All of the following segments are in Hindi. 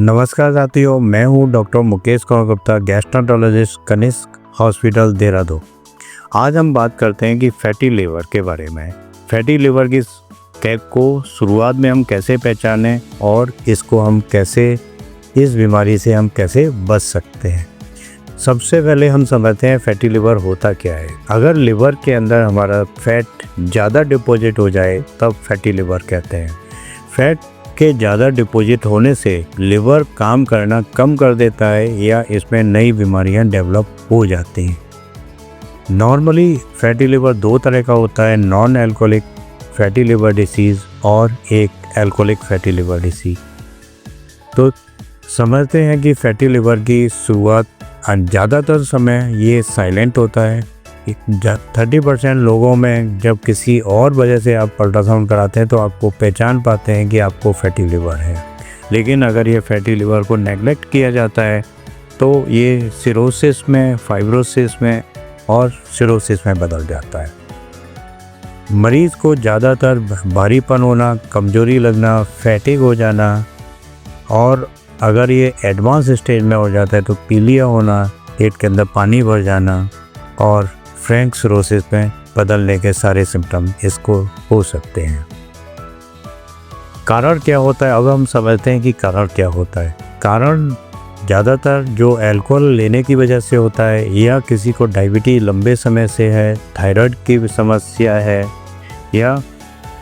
नमस्कार साथियों, मैं हूं doctor Mukesh Kumar Gupta, gastroenterologist, Kanishk hospital Dehradun. आज हम बात करते हैं कि फैटी लिवर के बारे में। फैटी लिवर की को शुरुआत में हम कैसे पहचानें और इसको हम कैसे, इस बीमारी से हम कैसे बच सकते हैं। सबसे पहले हम समझते हैं फैटी लिवर होता क्या है। अगर लिवर के अंदर हमारा फैट ज़्यादा डिपॉजिट हो जाए तब फैटी लिवर कहते हैं। फैट के ज़्यादा डिपॉजिट होने से लिवर काम करना कम कर देता है या इसमें नई बीमारियां डेवलप हो जाती हैं। नॉर्मली फैटी लिवर दो तरह का होता है, non alcoholic fatty liver disease और एक एल्कोहलिक फैटी लिवर डिसीज़। तो समझते हैं कि फैटी लिवर की शुरुआत ज़्यादातर समय ये साइलेंट होता है। 30% लोगों में जब किसी और वजह से आप अल्ट्रासाउंड कराते हैं तो आपको पहचान पाते हैं कि आपको फैटी लिवर है। लेकिन अगर ये फैटी लिवर को नेगलेक्ट किया जाता है तो ये सिरोसिस में, फाइब्रोसिस में और सिरोसिस में बदल जाता है। मरीज़ को ज़्यादातर भारीपन होना, कमज़ोरी लगना, फैटिग हो जाना और अगर ये एडवांस स्टेज में हो जाता है तो पीलिया होना, पेट के अंदर पानी भर जाना और फ्रैंक सिरोसिस में बदलने के सारे सिम्टम इसको हो सकते हैं। कारण क्या होता है, अब हम समझते हैं कि कारण क्या होता है। कारण ज़्यादातर जो अल्कोहल लेने की वजह से होता है या किसी को डायबिटीज़ लंबे समय से है, थायराइड की समस्या है या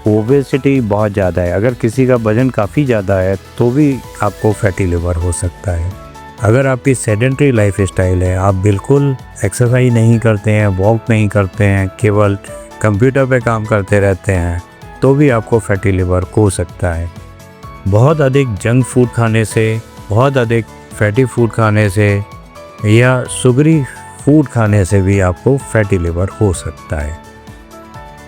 ओबेसिटी बहुत ज़्यादा है। अगर किसी का वज़न काफ़ी ज़्यादा है तो भी आपको फैटी लिवर हो सकता है। अगर आपकी सेडेंटरी लाइफ स्टाइल है, आप बिल्कुल एक्सरसाइज नहीं करते हैं, वॉक नहीं करते हैं, केवल कंप्यूटर पे काम करते रहते हैं, तो भी आपको फैटी लिवर हो सकता है। बहुत अधिक जंक फूड खाने से, बहुत अधिक फैटी फूड खाने से या शुगरी फूड खाने से भी आपको फैटी लिवर हो सकता है।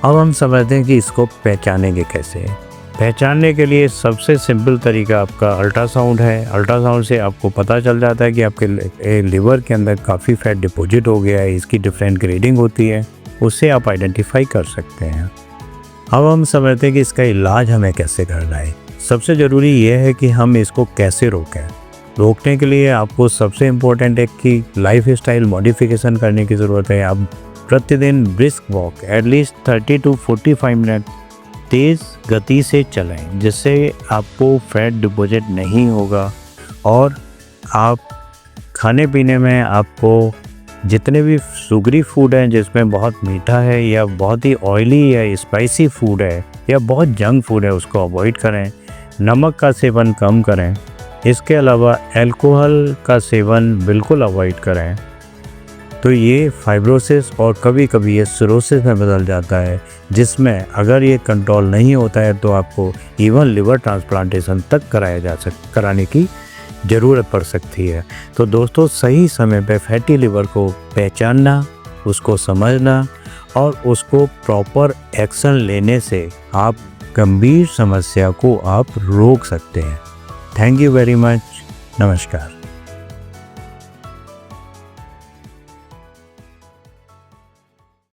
अब हम समझते हैं कि इसको पहचानेंगे कैसे। पहचानने के लिए सबसे सिंपल तरीका आपका अल्ट्रासाउंड है। अल्ट्रासाउंड से आपको पता चल जाता है कि आपके लिवर के अंदर काफ़ी फैट डिपॉजिट हो गया है। इसकी डिफरेंट ग्रेडिंग होती है, उससे आप आइडेंटिफाई कर सकते हैं। अब हम समझते हैं कि इसका इलाज हमें कैसे करना है। सबसे ज़रूरी ये है कि हम इसको कैसे रोकें। रोकने के लिए आपको सबसे इम्पोर्टेंट है कि लाइफ स्टाइल मॉडिफिकेशन करने की ज़रूरत है। आप प्रतिदिन brisk walk at least 30 to 45 minute तेज़ गति से चलें, जिससे आपको फैट डिपॉजिट नहीं होगा और आप खाने पीने में आपको जितने भी शुगरी फूड हैं जिसमें बहुत मीठा है या बहुत ही ऑयली या स्पाइसी फूड है या बहुत जंक फूड है उसको अवॉइड करें। नमक का सेवन कम करें। इसके अलावा अल्कोहल का सेवन बिल्कुल अवॉइड करें। तो ये फाइब्रोसिस और कभी कभी ये सिरोसिस में बदल जाता है, जिसमें अगर ये कंट्रोल नहीं होता है तो आपको इवन लिवर ट्रांसप्लांटेशन तक कराने की ज़रूरत पड़ सकती है। तो दोस्तों, सही समय पे फैटी लिवर को पहचानना, उसको समझना और उसको प्रॉपर एक्शन लेने से आप गंभीर समस्या को आप रोक सकते हैं। Thank you very much. नमस्कार।